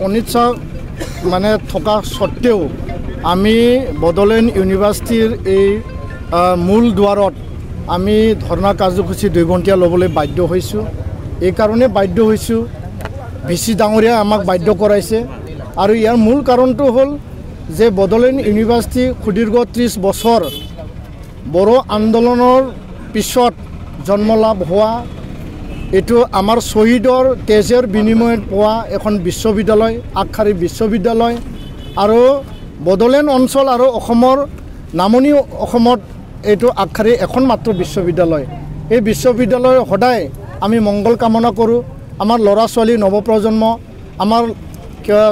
অনিচ্ছা মানে থকা সত্ত্বেও আমি বড়োলেণ্ড ইউনিভাৰ্চিটিৰ এই মূল দুৱাৰত আমি ধৰ্ণা কাৰ্যসূচী 2 ঘণ্টা ল'বলৈ বাধ্য হৈছোঁ। এই কাৰণে বাধ্য হৈছোঁ, ভিচি ডাঙৰীয়া আমাক বাধ্য কৰাইছে। আৰু ইয়াৰ মূল কাৰণটো হ'ল যে বড়োলেণ্ড ইউনিভাৰ্চিটি সুদীৰ্ঘ 30 বছৰ বড়ো আন্দোলনৰ পিছত জন্ম লাভ হোৱা, এইটো আমাৰ শহীদৰ তেজৰ বিনিময়ত পোৱা এখন বিশ্ববিদ্যালয়, আগশাৰী বিশ্ববিদ্যালয়। আৰু বড়োলেণ্ড অঞ্চল আৰু অসমৰ নামনি অসমত এইটো আগশাৰী এখন মাত্ৰ বিশ্ববিদ্যালয়। এই বিশ্ববিদ্যালয় সদায় আমি মংগল কামনা কৰোঁ। আমাৰ ল'ৰা ছোৱালী নৱপ্ৰজন্ম, আমাৰ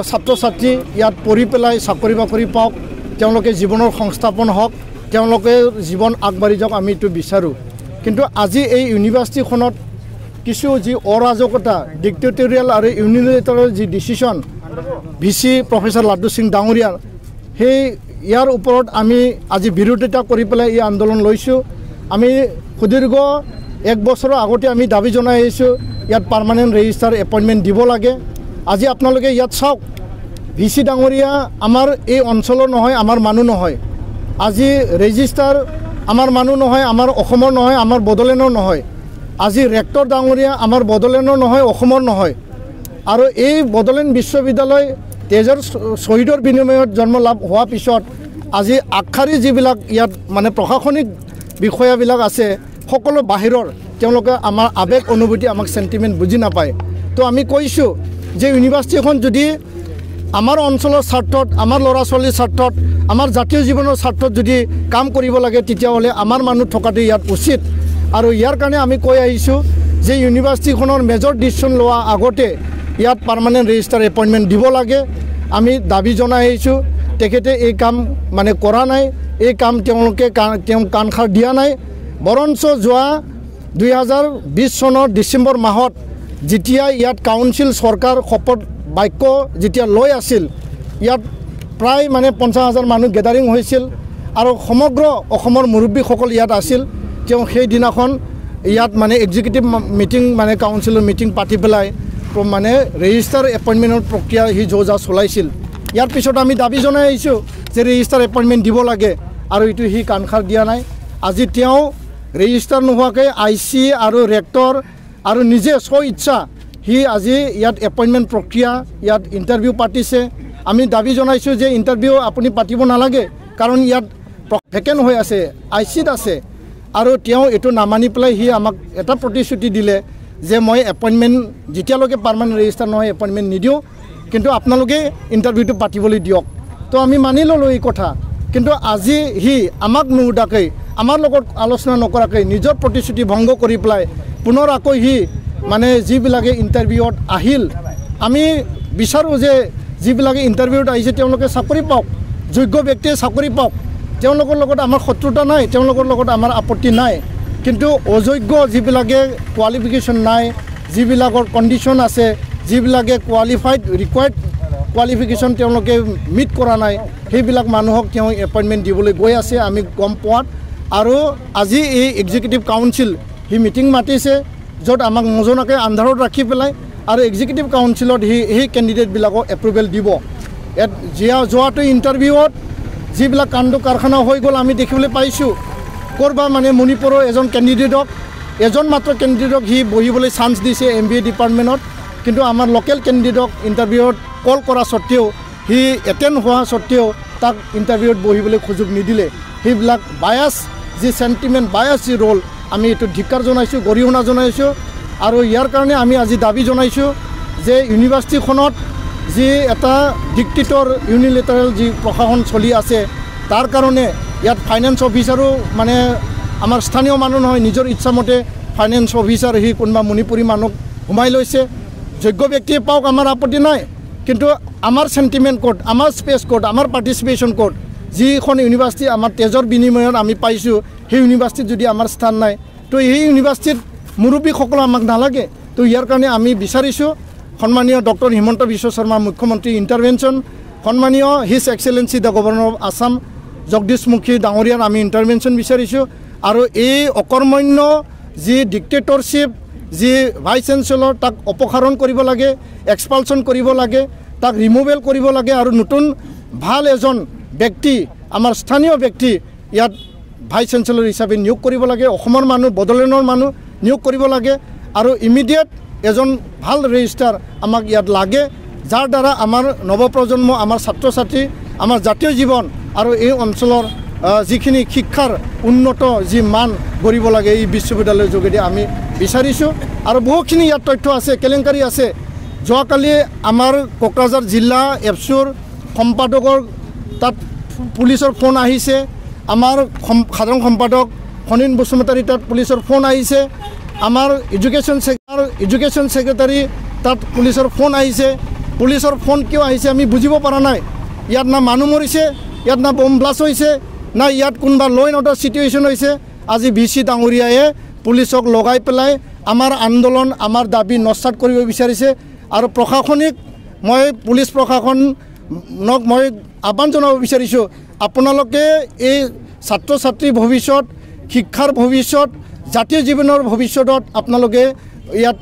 ছাত্ৰ ছাত্ৰী ইয়াত পঢ়ি পেলাই চাকৰি বাকৰি পাওক, তেওঁলোকে জীৱনৰ সংস্থাপন হওক, তেওঁলোকে জীৱন আগবাঢ়ি যাওক, আমি এইটো বিচাৰোঁ। কিন্তু আজি এই ইউনিভাৰ্চিটিখনত কিছু যি অৰাজকতা, ডিক্টেটৰিয়েল আৰু ইউনিলেটাৰৰ যি ডিচিশ্যন ভিচি প্ৰফেচৰ লাড্ডু সিং ডাঙৰীয়াৰ, সেই ইয়াৰ ওপৰত আমি আজি বিৰোধিতা কৰি পেলাই এই আন্দোলন লৈছোঁ। আমি সুদীৰ্ঘ 1 বছৰৰ আগতে আমি দাবী জনাই আহিছোঁ, ইয়াত পাৰ্মানেণ্ট ৰেজিষ্টাৰ এপইণ্টমেণ্ট দিব লাগে। আজি আপোনালোকে ইয়াত চাওক, ভিচি ডাঙৰীয়া আমাৰ এই অঞ্চলৰ নহয়, আমাৰ মানুহ নহয়। আজি ৰেজিষ্টাৰ আমাৰ মানুহ নহয়, আমাৰ অসমৰ নহয়, আমাৰ বড়োলেণ্ডৰ নহয়। আজি ৰেক্টৰ ডাঙৰীয়া আমাৰ বড়োলেণ্ডৰ নহয়, অসমৰ নহয়। আৰু এই বড়োলেণ্ড বিশ্ববিদ্যালয় তেজৰ শহীদৰ বিনিময়ত জন্ম লাভ হোৱাৰ পিছত আজি আগশাৰী যিবিলাক ইয়াত মানে প্ৰশাসনিক বিষয়াবিলাক আছে, সকলো বাহিৰৰ, তেওঁলোকে আমাৰ আৱেগ অনুভূতি, আমাক চেণ্টিমেণ্ট বুজি নাপায়। তো আমি কৈছোঁ যে ইউনিভাৰ্চিটিখন যদি আমাৰ অঞ্চলৰ স্বাৰ্থত, আমাৰ ল'ৰা ছোৱালীৰ স্বাৰ্থত, আমাৰ জাতীয় জীৱনৰ স্বাৰ্থত যদি কাম কৰিব লাগে, তেতিয়াহ'লে আমাৰ মানুহ থকাটো ইয়াত উচিত। আৰু ইয়াৰ কাৰণে আমি কৈ আহিছোঁ যে ইউনিভাৰ্চিটিখনৰ মেজৰ ডিচিশ্যন লোৱা আগতে ইয়াত পাৰ্মানেণ্ট ৰেজিষ্টাৰ এপইণ্টমেণ্ট দিব লাগে। আমি দাবী জনাই আহিছোঁ। তেখেতে এই কাম মানে কৰা নাই, এই কাম তেওঁলোকে কাণসাৰ দিয়া নাই। বৰঞ্চ যোৱা 2020 চনৰ ডিচেম্বৰ মাহত যেতিয়া ইয়াত কাউন্সিল চৰকাৰ শপত বাক্য যেতিয়া লৈ আছিল, ইয়াত প্ৰায় মানে 50,000 মানুহ গেডাৰিং হৈছিল আৰু সমগ্ৰ অসমৰ মুৰব্বীসকল ইয়াত আছিল। তেওঁ সেইদিনাখন ইয়াত মানে এক্সিকিউটিভ মিটিং মানে কাউন্সিলৰ মিটিং পাতি পেলাই মানে ৰেজিষ্টাৰ এপইণ্টমেণ্টৰ প্ৰক্ৰিয়া সি যা চলাইছিল। ইয়াৰ পিছত আমি দাবী জনাই আহিছোঁ যে ৰেজিষ্টাৰ এপইণ্টমেণ্ট দিব লাগে, আৰু এইটো সি কাণসাৰ দিয়া নাই। আজি তেওঁ ৰেজিষ্টাৰ নোহোৱাকৈ IC আৰু ৰেক্টৰ আৰু নিজে স্ব ইচ্ছা সি আজি ইয়াত এপইণ্টমেণ্ট প্ৰক্ৰিয়া, ইয়াত ইণ্টাৰভিউ পাতিছে। আমি দাবী জনাইছোঁ যে ইণ্টাৰভিউ আপুনি পাতিব নালাগে, কাৰণ ইয়াত ভেকেণ্ট হৈ আছে, ICত আছে। আৰু তেওঁ এইটো নামানি পেলাই সি আমাক এটা প্ৰতিশ্ৰুতি দিলে যে মই এপইণ্টমেণ্ট যেতিয়ালৈকে পাৰ্মানেণ্ট ৰেজিষ্টাৰ নহয় এপইণ্টমেণ্ট নিদিওঁ, কিন্তু আপোনালোকে ইণ্টাৰভিউটো পাতিবলৈ দিয়ক। তো আমি মানি ল'লোঁ এই কথা, কিন্তু আজি সি আমাক নুসুধাকৈ আমাৰ লগত আলোচনা নকৰাকৈ নিজৰ প্ৰতিশ্ৰুতি ভংগ কৰি পেলাই পুনৰ আকৌ সি মানে যিবিলাকে ইণ্টাৰভিউত আহিল, আমি বিচাৰোঁ যে যিবিলাকে ইণ্টাৰভিউত আহিছে তেওঁলোকে চাকৰি পাওক, যোগ্য ব্যক্তিয়ে চাকৰি পাওক, তেওঁলোকৰ লগত আমাৰ শত্ৰুতা নাই, তেওঁলোকৰ লগত আমাৰ আপত্তি নাই। কিন্তু অযোগ্য যিবিলাকে কোৱালিফিকেশ্যন নাই, যিবিলাকৰ কণ্ডিশ্যন আছে, যিবিলাকে কোৱালিফাইড ৰিকুৱাৰ্ড কোৱালিফিকেশ্যন তেওঁলোকে মিট কৰা নাই, সেইবিলাক মানুহক তেওঁ এপইণ্টমেণ্ট দিবলৈ গৈ আছে আমি গম পোৱাত। আৰু আজি এই এক্সিকিউটিভ কাউন্সিল সি মিটিং মাতিছে, য'ত আমাক নজনাকৈ আন্ধাৰত ৰাখি পেলাই আৰু এক্সিকিউটিভ কাউন্সিলত সেই কেণ্ডিডেটবিলাকক এপ্ৰুভেল দিব। যোৱাটো ইণ্টাৰভিউত যিবিলাক কাণ্ড কাৰখানা হৈ গ'ল আমি দেখিবলৈ পাইছোঁ। ক'ৰবা মানে মণিপুৰৰ এজন কেণ্ডিডেটক, এজন মাত্ৰ কেণ্ডিডেটক সি বহিবলৈ চান্স দিছে MBA ডিপাৰ্টমেণ্টত, কিন্তু আমাৰ লোকেল কেণ্ডিডেটক ইণ্টাৰভিউত কল কৰা স্বত্তেও সি এটেণ্ড হোৱা স্বত্তেও তাক ইণ্টাৰভিউত বহিবলৈ সুযোগ নিদিলে। সেইবিলাক বায়াছ যি চেণ্টিমেণ্ট, বায়াছ যি ৰ'ল, আমি এইটো ধিক্কাৰ জনাইছোঁ, গৰিহণা জনাইছোঁ। আৰু ইয়াৰ কাৰণে আমি আজি দাবী জনাইছোঁ যে ইউনিভাৰ্চিটিখনত যি এটা ডিক্টেটৰ ইউনিলেটাৰেল যি প্ৰশাসন চলি আছে, তাৰ কাৰণে ইয়াত ফাইনেন্স অফিচাৰো মানে আমাৰ স্থানীয় মানুহ নহয়, নিজৰ ইচ্ছামতে ফাইনেন্স অফিচাৰ সি কোনোবা মণিপুৰী মানুহক সোমাই লৈছে। যোগ্য ব্যক্তিয়ে পাওক, আমাৰ আপত্তি নাই, কিন্তু আমাৰ চেণ্টিমেণ্ট ক'ত, আমাৰ স্পেচ ক'ত, আমাৰ পাৰ্টিচিপেশ্যন ক'ত? যিখন ইউনিভাৰ্চিটি আমাৰ তেজৰ বিনিময়ত আমি পাইছোঁ, সেই ইউনিভাৰ্চিটিত যদি আমাৰ স্থান নাই, তো সেই ইউনিভাৰ্চিটিত মুৰব্বীসকল আমাক নালাগে। তো ইয়াৰ কাৰণে আমি বিচাৰিছোঁ সন্মানীয় ডক্টৰ হিমন্ত বিশ্ব শৰ্মা মুখ্যমন্ত্ৰী ইণ্টাৰভেনশ্যন, সন্মানীয় his excellency the governor of Assam Jagdish Mukhi ডাঙৰীয়াৰ আমি ইণ্টাৰভেনশ্যন বিচাৰিছোঁ। আৰু এই অকৰ্মণ্য যি ডিক্টেটৰশ্বিপ, যি ভাইচ চেঞ্চেলৰ, তাক অপসাৰণ কৰিব লাগে, এক্সপালশ্যন কৰিব লাগে, তাক ৰিমুভেল কৰিব লাগে। আৰু নতুন ভাল এজন ব্যক্তি, আমাৰ স্থানীয় ব্যক্তি ইয়াত ভাইচ চেঞ্চেলৰ হিচাপে নিয়োগ কৰিব লাগে, অসমৰ মানুহ, বড়োলেণ্ডৰ মানুহ নিয়োগ কৰিব লাগে। আৰু ইমিডিয়েট এজন ভাল ৰেজিষ্ট্ৰাৰ আমাক ইয়াত লাগে, যাৰ দ্বাৰা আমাৰ নৱপ্ৰজন্ম, আমাৰ ছাত্ৰ ছাত্ৰী, আমাৰ জাতীয় জীৱন আৰু এই অঞ্চলৰ যিখিনি শিক্ষাৰ উন্নত যি মান গঢ়িব লাগে এই বিশ্ববিদ্যালয়ৰ যোগেদি আমি বিচাৰিছোঁ। আৰু বহুখিনি ইয়াত তথ্য আছে, কেলেংকাৰী আছে। যোৱাকালি আমাৰ কোকৰাঝাৰ জিলা এপছুৰ সম্পাদকৰ তাত পুলিচৰ ফোন আহিছে, আমাৰ সাধাৰণ সম্পাদক ফণীন বসুমতাৰী তাত পুলিচৰ ফোন আহিছে, আমাৰ এডুকেশ্যন ছেক্ৰেটাৰী তাত পুলিচৰ ফোন আহিছে। পুলিচৰ ফোন কিয় আহিছে আমি বুজিব পৰা নাই। ইয়াত না মানুহ মৰিছে, ইয়াত না বম ব্লাষ্ট হৈছে, না ইয়াত কোনোবা ল' এণ্ড অৰ্ডাৰ চিটুৱেশ্যন হৈছে। আজি VC ডাঙৰীয়ায়ে পুলিচক লগাই পেলাই আমাৰ আন্দোলন, আমাৰ দাবী নস্যাৎ কৰিব বিচাৰিছে। আৰু প্ৰশাসনিক মই পুলিচ প্ৰশাসনক মই আহ্বান জনাব বিচাৰিছোঁ, আপোনালোকে এই ছাত্ৰ ছাত্ৰীৰ ভৱিষ্যত, শিক্ষাৰ ভৱিষ্যত, জাতীয় জীৱনৰ ভৱিষ্যতত আপোনালোকে ইয়াত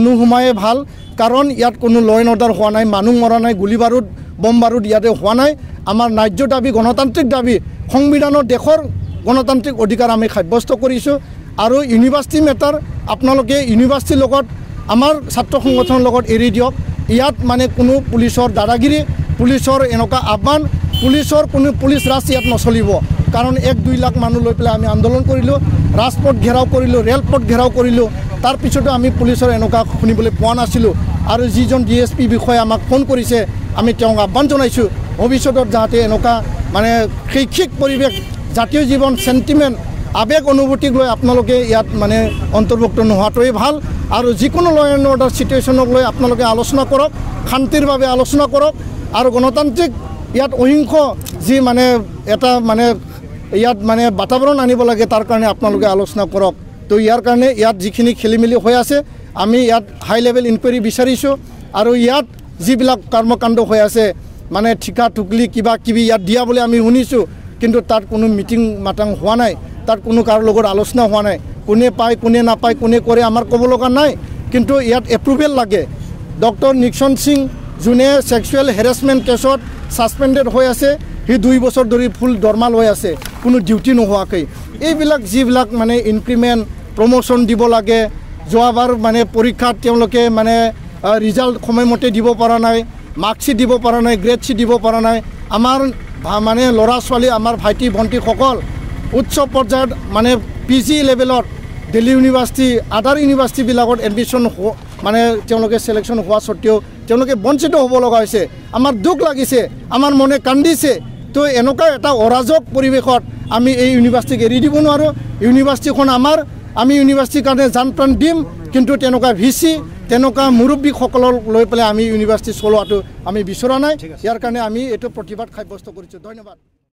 নোসোমায়ে ভাল। কাৰণ ইয়াত কোনো ল' এণ্ড অৰ্ডাৰ হোৱা নাই, মানুহ মৰা নাই, গুলী বাৰুদ, বম বাৰুদ ইয়াতে হোৱা নাই। আমাৰ ন্যায্য দাবী, গণতান্ত্ৰিক দাবী, সংবিধানৰ দেশৰ গণতান্ত্ৰিক অধিকাৰ আমি সাব্যস্ত কৰিছোঁ। আৰু ইউনিভাৰ্চিটি মেটাৰ আপোনালোকে ইউনিভাৰ্চিটিৰ লগত, আমাৰ ছাত্ৰ সংগঠনৰ লগত এৰি দিয়ক। ইয়াত মানে কোনো পুলিচৰ দাদাগিৰি, পুলিচৰ এনেকুৱা আহ্বান, পুলিচৰ কোনো পুলিচ ৰাজ ইয়াত নচলিব। কাৰণ 1-2 লাখ মানুহ লৈ পেলাই আমি আন্দোলন কৰিলোঁ, ৰাজপথ ঘেৰাও কৰিলোঁ, ৰেলপথ ঘেৰাও কৰিলোঁ, তাৰপিছতো আমি পুলিচৰ এনেকুৱা শুনিবলৈ পোৱা নাছিলোঁ। আৰু যিজন DSP বিষয়ে আমাক ফোন কৰিছে, আমি তেওঁক আহ্বান জনাইছোঁ ভৱিষ্যতত যাতে এনেকুৱা মানে শৈক্ষিক পৰিৱেশ, জাতীয় জীৱন, চেণ্টিমেণ্ট, আৱেগ অনুভূতিক লৈ আপোনালোকে ইয়াত মানে অন্তৰ্ভুক্ত নোহোৱাটোৱেই ভাল। আৰু যিকোনো ল' এণ্ড অৰ্ডাৰ চিটুৱেশ্যনক লৈ আপোনালোকে আলোচনা কৰক, শান্তিৰ বাবে আলোচনা কৰক। আৰু গণতান্ত্ৰিক ইয়াত অহিংস যি মানে এটা মানে ইয়াত মানে বাতাবৰণ আনিব লাগে, তাৰ কাৰণে আপোনালোকে আলোচনা কৰক। তো ইয়াৰ কাৰণে ইয়াত যিখিনি খেলি মেলি হৈ আছে, আমি ইয়াত হাই লেভেল ইনকুৱাৰী বিচাৰিছোঁ। আৰু ইয়াত যিবিলাক কৰ্মকাণ্ড হৈ আছে, মানে ঠিকা টুকলি কিবা কিবি ইয়াত দিয়া বুলি আমি শুনিছোঁ, কিন্তু তাত কোনো মিটিং মাটাং হোৱা নাই, তাত কোনো কাৰো লগত আলোচনা হোৱা নাই। কোনে পায়, কোনে নাপায়, কোনে কৰে আমাৰ ক'ব লগা নাই, কিন্তু ইয়াত এপ্ৰুভেল লাগে। ডক্টৰ নিক্সন সিং যোনে ছেক্সুৱেল হেৰাছমেণ্ট কেছত ছাছপেণ্ডেড হৈ আছে, সি 2 বছৰ ধৰি ফুল দৰমহা লৈ আছে, কোনো ডিউটি নোহোৱাকৈ। এইবিলাক যিবিলাক মানে ইনক্ৰিমেণ্ট, প্ৰমোশ্যন দিব লাগে, যোৱাবাৰ মানে পৰীক্ষাত তেওঁলোকে মানে ৰিজাল্ট সময়মতে দিব পৰা নাই, মাৰ্কশ্বিট দিব পৰা নাই, গ্ৰেড শ্বীট দিব পৰা নাই। আমাৰ মানে ল'ৰা ছোৱালী, আমাৰ ভাইটি ভণ্টিসকল উচ্চ পৰ্যায়ত মানে PG লেভেলত দিল্লী ইউনিভাৰ্চিটি আদাৰ ইউনিভাৰ্চিটিবিলাকত এডমিশ্যন মানে তেওঁলোকে চিলেকশ্যন হোৱা সত্ত্বেও তেওঁলোকে বঞ্চিত হ'ব লগা হৈছে আমাৰ দুখ লাগিছে আমাৰ মনে কান্দিছে তো এনেকুৱা এটা অৰাজক পৰিৱেশত আমি এই ইউনিভাৰ্চিটিক এৰি দিব নোৱাৰোঁ ইউনিভাৰ্চিটিখন আমাৰ আমি ইউনিভাৰ্চিটিৰ কাৰণে জান প্ৰাণ দিম কিন্তু তেনেকুৱা ভিচি তেনেকুৱা মুৰব্বীসকলক লৈ পেলাই আমি ইউনিভাৰ্চিটি চলোৱাটো আমি বিচৰা নাই ইয়াৰ কাৰণে আমি এইটো প্ৰতিবাদ সাব্যস্ত কৰিছোঁ ধন্যবাদ